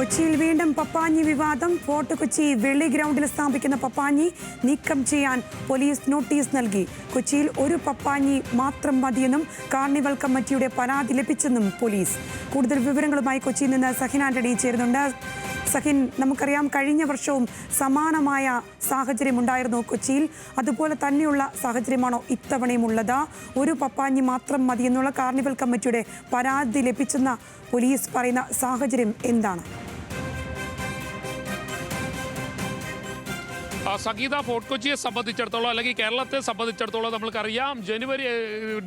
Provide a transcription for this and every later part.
കൊച്ചിയിൽ വീണ്ടും പപ്പാഞ്ഞി വിവാദം. ഫോർട്ട് കൊച്ചി വെള്ളി ഗ്രൗണ്ടിൽ സ്ഥാപിക്കുന്ന പപ്പാഞ്ഞി നീക്കം ചെയ്യാൻ പോലീസ് നോട്ടീസ് നൽകി. കൊച്ചിയിൽ ഒരു പപ്പാഞ്ഞി മാത്രം മതിയെന്നും കാർണിവൽ കമ്മിറ്റിയുടെ പരാതി ലഭിച്ചെന്നും പോലീസ്. കൂടുതൽ വിവരങ്ങളുമായി കൊച്ചിയിൽ നിന്ന് സഹിൻ ആന്റണി ചേരുന്നുണ്ട്. സഹിൻ, നമുക്കറിയാം കഴിഞ്ഞ വർഷവും സമാനമായ സാഹചര്യം ഉണ്ടായിരുന്നു കൊച്ചിയിൽ. അതുപോലെ തന്നെയുള്ള സാഹചര്യമാണോ ഇത്തവണയും ഉള്ളത്? ഒരു പപ്പാഞ്ഞി മാത്രം മതിയെന്നുള്ള കാർണിവൽ കമ്മിറ്റിയുടെ പരാതി ലഭിച്ചെന്ന പോലീസ് പറയുന്ന സാഹചര്യം എന്താണ്? സംഗീത, ഫോർട്ട് കൊച്ചിയെ സംബന്ധിച്ചിടത്തോളം അല്ലെങ്കിൽ കേരളത്തെ സംബന്ധിച്ചിടത്തോളം നമ്മൾക്കറിയാം,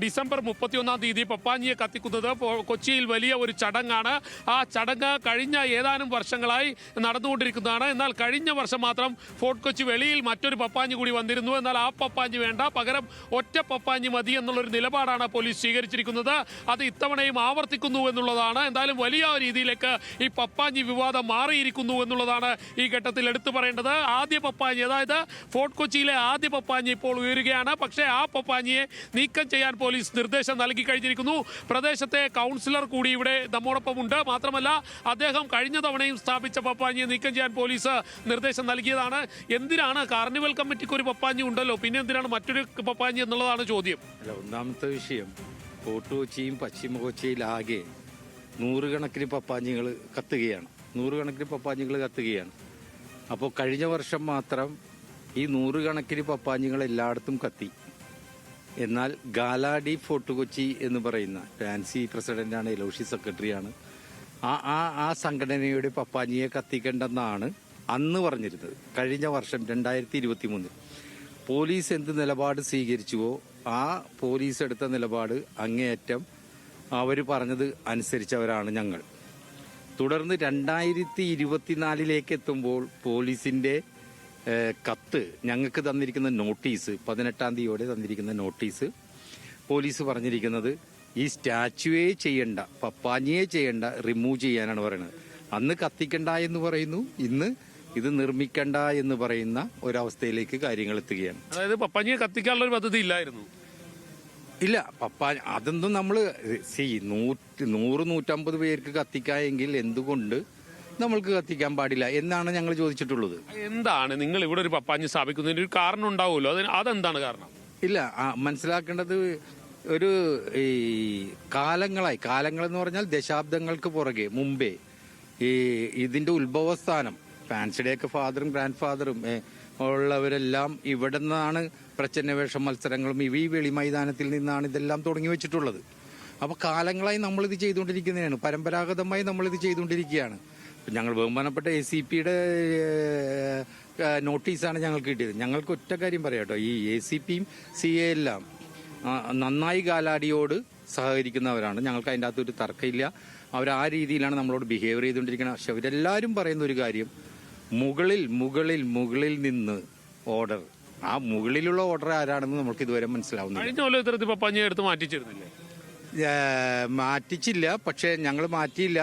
ഡിസംബർ 31-ാം തീയതി പപ്പാഞ്ഞിയെ കത്തിക്കുന്നത് കൊച്ചിയിൽ വലിയ ഒരു ചടങ്ങാണ്. ആ ചടങ്ങ് കഴിഞ്ഞ ഏതാനും വർഷങ്ങളായി നടന്നുകൊണ്ടിരിക്കുന്നതാണ്. എന്നാൽ കഴിഞ്ഞ വർഷം മാത്രം ഫോർട്ട് കൊച്ചി വെളിയിൽ മറ്റൊരു പപ്പാഞ്ഞി കൂടി വന്നിരുന്നു. എന്നാൽ ആ പപ്പാഞ്ഞി വേണ്ട, പകരം ഒറ്റ പപ്പാഞ്ഞി മതി എന്നുള്ളൊരു നിലപാടാണ് പോലീസ് സ്വീകരിച്ചിരിക്കുന്നത്. അത് ഇത്തവണയും ആവർത്തിക്കുന്നു എന്നുള്ളതാണ്. എന്തായാലും വലിയ രീതിയിലേക്ക് ഈ പപ്പാഞ്ഞി വിവാദം മാറിയിരിക്കുന്നു എന്നുള്ളതാണ് ഈ ഘട്ടത്തിൽ എടുത്തു പറയേണ്ടത്. ആദ്യ പപ്പാഞ്ഞി, അതായത് ഫോർട്ട് കൊച്ചിയിലെ ആദ്യ പപ്പാഞ്ഞി ഇപ്പോൾ ഉയരുകയാണ്. പക്ഷേ ആ പപ്പാഞ്ഞിയെ നീക്കം ചെയ്യാൻ പോലീസ് നിർദ്ദേശം നൽകി കഴിഞ്ഞിരിക്കുന്നു. പ്രദേശത്തെ കൗൺസിലർ കൂടി ഇവിടെ നമ്മോടൊപ്പം ഉണ്ട്. മാത്രമല്ല, അദ്ദേഹം കഴിഞ്ഞ തവണയും സ്ഥാപിച്ച പപ്പാഞ്ഞിയെ നീക്കം ചെയ്യാൻ പോലീസ് നിർദ്ദേശം നൽകിയതാണ്. എന്തിനാണ്? കാർണിവൽ കമ്മിറ്റിക്ക് ഒരു പപ്പാഞ്ഞി ഉണ്ടല്ലോ, പിന്നെ എന്തിനാണ് മറ്റൊരു പപ്പാഞ്ഞി എന്നുള്ളതാണ് ചോദ്യം. ഒന്നാമത്തെ വിഷയം, ഫോർട്ട് കൊച്ചിയും പശ്ചിമ കൊച്ചിയിലാകെ നൂറുകണക്കിന് പപ്പാഞ്ഞികൾ കത്തുകയാണ്. അപ്പോൾ കഴിഞ്ഞ വർഷം മാത്രം ഈ നൂറുകണക്കിന് പപ്പാഞ്ഞികൾ എല്ലായിടത്തും കത്തി. എന്നാൽ ഗാലാഡി ഫോർട്ട് കൊച്ചി എന്ന് പറയുന്ന ഫാൻസി പ്രസിഡന്റാണ്, എലോഷി സെക്രട്ടറിയാണ്, ആ സംഘടനയുടെ പപ്പാഞ്ഞിയെ കത്തിക്കേണ്ടെന്നാണ് അന്ന് പറഞ്ഞിരുന്നത്. കഴിഞ്ഞ വർഷം 2023 പോലീസ് എന്ത് നിലപാട് സ്വീകരിച്ചുവോ ആ പോലീസ് എടുത്ത നിലപാട് അങ്ങേയറ്റം അവർ പറഞ്ഞത് അനുസരിച്ചവരാണ് ഞങ്ങൾ. തുടർന്ന് 2024 എത്തുമ്പോൾ പോലീസിന്റെ കത്ത് ഞങ്ങൾക്ക് തന്നിരിക്കുന്ന നോട്ടീസ്, 18-ാം തീയതിയോടെ തന്നിരിക്കുന്ന നോട്ടീസ്, പോലീസ് പറഞ്ഞിരിക്കുന്നത് ഈ സ്റ്റാച്യുവേ ചെയ്യണ്ട, പപ്പാഞ്ഞിയെ ചെയ്യണ്ട, റിമൂവ് ചെയ്യാനാണ് പറയുന്നത്. അന്ന് കത്തിക്കണ്ട എന്ന് പറയുന്നു, ഇന്ന് ഇത് നിർമ്മിക്കണ്ട എന്ന് പറയുന്ന ഒരവസ്ഥയിലേക്ക് കാര്യങ്ങൾ എത്തുകയാണ്. അതായത് പപ്പാഞ്ഞിയെ കത്തിക്കാനുള്ള ഒരു പദ്ധതി ഇല്ലായിരുന്നു. ഇല്ല, അതൊന്നും നമ്മൾ 100-150 പേർക്ക് കത്തിക്കാമെങ്കിൽ എന്തുകൊണ്ട് നമ്മൾക്ക് കത്തിക്കാൻ പാടില്ല എന്നാണ് ഞങ്ങൾ ചോദിച്ചിട്ടുള്ളത്. എന്താണ് നിങ്ങൾ ഇവിടെ ഒരു പപ്പാഞ്ഞി സ്ഥാപിക്കുന്നതിന് ഒരു കാരണം ഉണ്ടാവുമല്ലോ, അതെന്താണ് കാരണം? ഇല്ല, മനസ്സിലാക്കേണ്ടത് ഒരു ഈ കാലങ്ങളെന്ന് പറഞ്ഞാൽ ദശാബ്ദങ്ങൾക്ക് പുറകെ മുമ്പേ ഇതിന്റെ ഉത്ഭവസ്ഥാനം ഫാൻസിയുടെയൊക്കെ ഫാദറും ഗ്രാൻഡ് ഫാദറും ഉള്ളവരെല്ലാം ഇവിടെ നിന്നാണ് പ്രച്ഛന്നവേഷം മത്സരങ്ങളും ഈ വെളി മൈതാനത്തിൽ നിന്നാണ് ഇതെല്ലാം തുടങ്ങി വെച്ചിട്ടുള്ളത്. അപ്പോൾ കാലങ്ങളായി നമ്മളിത് ചെയ്തുകൊണ്ടിരിക്കുന്നതാണ്, പരമ്പരാഗതമായി നമ്മളിത് ചെയ്തുകൊണ്ടിരിക്കുകയാണ്. ഞങ്ങൾ ബഹുമാനപ്പെട്ട ACPയുടെ നോട്ടീസാണ് ഞങ്ങൾക്ക് കിട്ടിയത്. ഞങ്ങൾക്ക് ഒറ്റ കാര്യം പറയാം കേട്ടോ, ഈ ACPയും CA എല്ലാം നന്നായി ഗാലാഡിയോട് സഹകരിക്കുന്നവരാണ്. ഞങ്ങൾക്ക് അതിൻ്റെ അകത്തൊരു തർക്കമില്ല. അവർ ആ രീതിയിലാണ് നമ്മളോട് ബിഹേവ് ചെയ്തുകൊണ്ടിരിക്കുന്നത്. പക്ഷെ അവരെല്ലാവരും പറയുന്ന ഒരു കാര്യം, മുകളിൽ നിന്ന് ഓർഡർ, ആ മുകളിലുള്ള ഓർഡർ ആരാണെന്ന് നമുക്ക് ഇതുവരെ മനസ്സിലാവുന്നില്ല. മാറ്റിച്ചില്ല, പക്ഷെ ഞങ്ങൾ മാറ്റിയില്ല.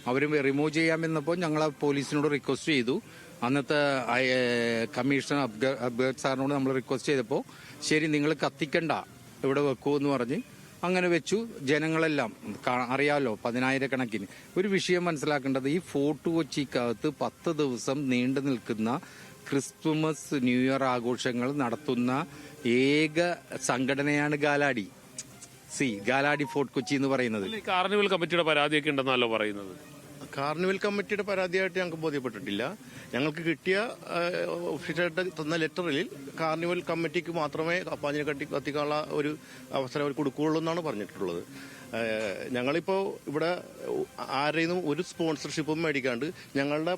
അവർ റിമൂവ് ചെയ്യാമെന്നപ്പോൾ ഞങ്ങൾ പോലീസിനോട് റിക്വസ്റ്റ് ചെയ്തു. അന്നത്തെ കമ്മീഷണർ അബ്ഗേഡ് സാറിനോട് നമ്മൾ റിക്വസ്റ്റ് ചെയ്തപ്പോൾ ശരി, നിങ്ങൾ കത്തിക്കണ്ട, ഇവിടെ വെക്കൂ എന്ന് പറഞ്ഞ് അങ്ങനെ വെച്ചു. ജനങ്ങളെല്ലാം അറിയാമല്ലോ, 10,000-കണക്കിന്. ഒരു വിഷയം മനസ്സിലാക്കേണ്ടത്, ഈ ഫോർട്ട് കൊച്ചിക്കകത്ത് 10 ദിവസം നീണ്ടു നിൽക്കുന്ന ക്രിസ്തുമസ് ന്യൂ ഇയർ ആഘോഷങ്ങൾ നടത്തുന്ന ഏക സംഘടനയാണ് ഗാലാഡി ഫോർട്ട് കൊച്ചി എന്ന് പറയുന്നത്. കാർണിവൽ കമ്മിറ്റിയുടെ പരാതിയൊക്കെ ഉണ്ടെന്നല്ലോ പറയുന്നത്. കാർണിവൽ കമ്മിറ്റിയുടെ പരാതിയായിട്ട് ഞങ്ങൾക്ക് ബോധ്യപ്പെട്ടിട്ടില്ല. ഞങ്ങൾക്ക് കിട്ടിയ ഒഫീഷ്യലായിട്ട് തന്ന ലെറ്ററിൽ കാർണിവൽ കമ്മിറ്റിക്ക് മാത്രമേ പപ്പാഞ്ഞിനെ കത്തിക്കാനുള്ള ഒരു അവസരം അവർ കൊടുക്കുകയുള്ളൂ എന്നാണ് പറഞ്ഞിട്ടുള്ളത്. ഞങ്ങളിപ്പോൾ ഇവിടെ ആരെയും ഒരു സ്പോൺസർഷിപ്പും മേടിക്കാണ്ട് ഞങ്ങളുടെ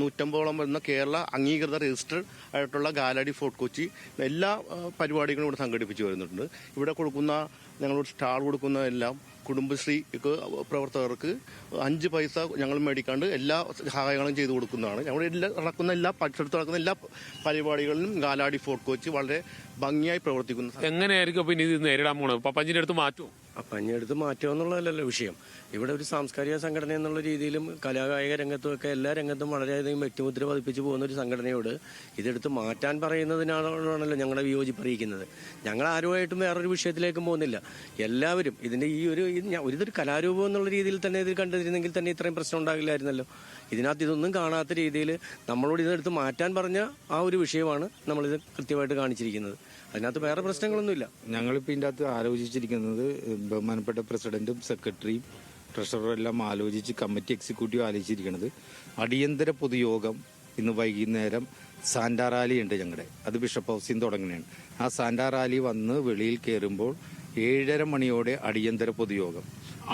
150ഓളം വരുന്ന കേരള അംഗീകൃത രജിസ്റ്റേഡ് ആയിട്ടുള്ള ഗാലാഡി ഫോർട്ട് കൊച്ചി എല്ലാ പരിപാടികളും ഇവിടെ സംഘടിപ്പിച്ചു വരുന്നുണ്ട്. ഇവിടെ കൊടുക്കുന്ന ഞങ്ങളോട് സ്റ്റാൾ കൊടുക്കുന്ന എല്ലാം കുടുംബശ്രീ പ്രവർത്തകർക്ക് 5 പൈസ ഞങ്ങൾ മേടിക്കാണ്ട് എല്ലാ സഹായങ്ങളും ചെയ്തു കൊടുക്കുന്നതാണ്. ഞങ്ങളുടെ പരിസരത്ത് നടക്കുന്ന എല്ലാ പരിപാടികളിലും ഗാലാഡി ഫോർട്ട് കൊച്ചി വളരെ ഭംഗിയായി പ്രവർത്തിക്കുന്നു. എങ്ങനെയായിരിക്കും പിന്നെ ഇത് നേരിടാൻ പോണത്? പപ്പാഞ്ഞിന്റെ അടുത്ത് മാറ്റുമോ? പഞ്ഞി എടുത്ത് മാറ്റുക എന്നുള്ളതല്ലല്ലോ വിഷയം. ഇവിടെ ഒരു സാംസ്കാരിക സംഘടന എന്നുള്ള രീതിയിലും കലാകായിക രംഗത്തും ഒക്കെ എല്ലാ രംഗത്തും വളരെയധികം വ്യക്തിമുദ്ര പതിപ്പിച്ച് പോകുന്ന ഒരു സംഘടനയോട് ഇതെടുത്ത് മാറ്റാൻ പറയുന്നതിനാണല്ലോ ഞങ്ങളെ വിയോജിപ്പറിയിക്കുന്നത്. ഞങ്ങൾ ആരുമായിട്ടും വേറൊരു വിഷയത്തിലേക്കും പോകുന്നില്ല. എല്ലാവരും ഇതിന്റെ ഈ ഇതൊരു കലാരൂപം എന്നുള്ള രീതിയിൽ തന്നെ ഇത് കണ്ടിരുന്നെങ്കിൽ തന്നെ ഇത്രയും പ്രശ്നം ഉണ്ടാകില്ലായിരുന്നല്ലോ. ഇതിനകത്ത് ഇതൊന്നും കാണാത്ത രീതിയിൽ നമ്മളോട് ഇതെടുത്ത് മാറ്റാൻ പറഞ്ഞ ആ ഒരു വിഷയമാണ് നമ്മളിത് കൃത്യമായിട്ട് കാണിച്ചിരിക്കുന്നത്. അതിനകത്ത് വേറെ പ്രശ്നങ്ങളൊന്നുമില്ല. ഞങ്ങളിപ്പോൾ ഇതിൻ്റെ അകത്ത് ആലോചിച്ചിരിക്കുന്നത് ബഹുമാനപ്പെട്ട പ്രസിഡന്റും സെക്രട്ടറിയും ട്രഷററും എല്ലാം ആലോചിച്ച് കമ്മിറ്റി എക്സിക്യൂട്ടീവ് ആലോചിച്ചിരിക്കുന്നത് അടിയന്തര പൊതുയോഗം ഇന്ന് വൈകുന്നേരം സാന്റാ റാലി ഉണ്ട് ഞങ്ങളുടെ, അത് ബിഷപ്പ് ഹൗസിൽ നിന്ന് തുടങ്ങുന്നതാണ്. ആ സാന്റാ റാലി വന്ന് വെളിയിൽ കയറുമ്പോൾ 7:30 മണിയോടെ അടിയന്തര പൊതുയോഗം.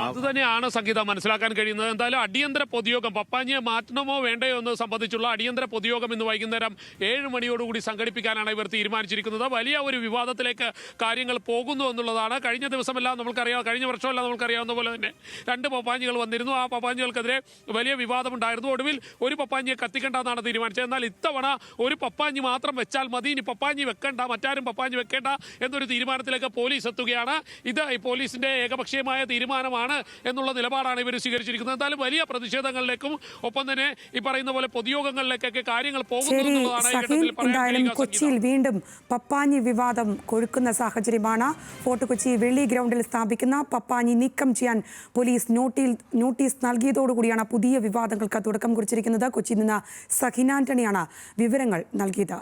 അതുതന്നെയാണ് സംഗീത മനസ്സിലാക്കാൻ കഴിയുന്നത്. എന്തായാലും അടിയന്തര പൊതുയോഗം പപ്പാഞ്ഞിയെ മാറ്റണമോ വേണ്ടയോ എന്ന് സംബന്ധിച്ചുള്ള അടിയന്തര പൊതുയോഗം ഇന്ന് വൈകുന്നേരം 7 മണിയോടുകൂടി സംഘടിപ്പിക്കാനാണ് ഇവർ തീരുമാനിച്ചിരിക്കുന്നത്. വലിയ ഒരു വിവാദത്തിലേക്ക് കാര്യങ്ങൾ പോകുന്നു എന്നുള്ളതാണ്. കഴിഞ്ഞ ദിവസമെല്ലാം നമുക്കറിയാം, കഴിഞ്ഞ വർഷമെല്ലാം നമുക്കറിയാവുന്ന പോലെ തന്നെ 2 പപ്പാഞ്ഞികൾ വന്നിരുന്നു. ആ പപ്പാഞ്ഞികൾക്കെതിരെ വലിയ വിവാദമുണ്ടായിരുന്നു. ഒടുവിൽ ഒരു പപ്പാഞ്ഞിയെ കത്തിക്കേണ്ടെന്നാണ് തീരുമാനിച്ചത്. എന്നാൽ ഇത്തവണ ഒരു പപ്പാഞ്ഞി മാത്രം വെച്ചാൽ മതി, ഇനി പപ്പാഞ്ഞി വെക്കേണ്ട, മറ്റാരും പപ്പാഞ്ഞി വെക്കേണ്ട എന്നൊരു തീരുമാനത്തിലേക്ക് പോലീസ് എത്തുകയാണ്. ഇത് പോലീസിന്റെ ഏകപക്ഷീയമായ തീരുമാനമാണ് എന്നുള്ള നിലപാടാണ് ഇവർ സ്വീകരിച്ചിരിക്കുന്നത്. എന്തായാലും വലിയ പ്രതിഷേധങ്ങളിലേക്കും ഒപ്പം തന്നെ ഈ പറയുന്ന പോലെ പൊതുയോഗങ്ങളിലേക്കൊക്കെ കാര്യങ്ങൾ പോകുന്നു എന്നുള്ളതാണ് ഈ ഘട്ടത്തിൽ എന്തായാലും കൊച്ചിയിൽ വീണ്ടും പപ്പാഞ്ഞി വിവാദം കൊഴുക്കുന്ന സാഹചര്യമാണ്. ഫോർട്ട് കൊച്ചി വെള്ളി ഗ്രൗണ്ടിൽ സ്ഥാപിക്കുന്ന പപ്പാഞ്ഞി നീക്കം ചെയ്യാൻ പോലീസ് നോട്ടീസ് നൽകിയതോടുകൂടിയാണ് പുതിയ വിവാദങ്ങൾക്ക് തുടക്കം കുറിച്ചിരിക്കുന്നത്. കൊച്ചിയിൽ നിന്ന് സഹിൻ ആന്റണിയാണ് വിവരങ്ങൾ നൽകിയത്.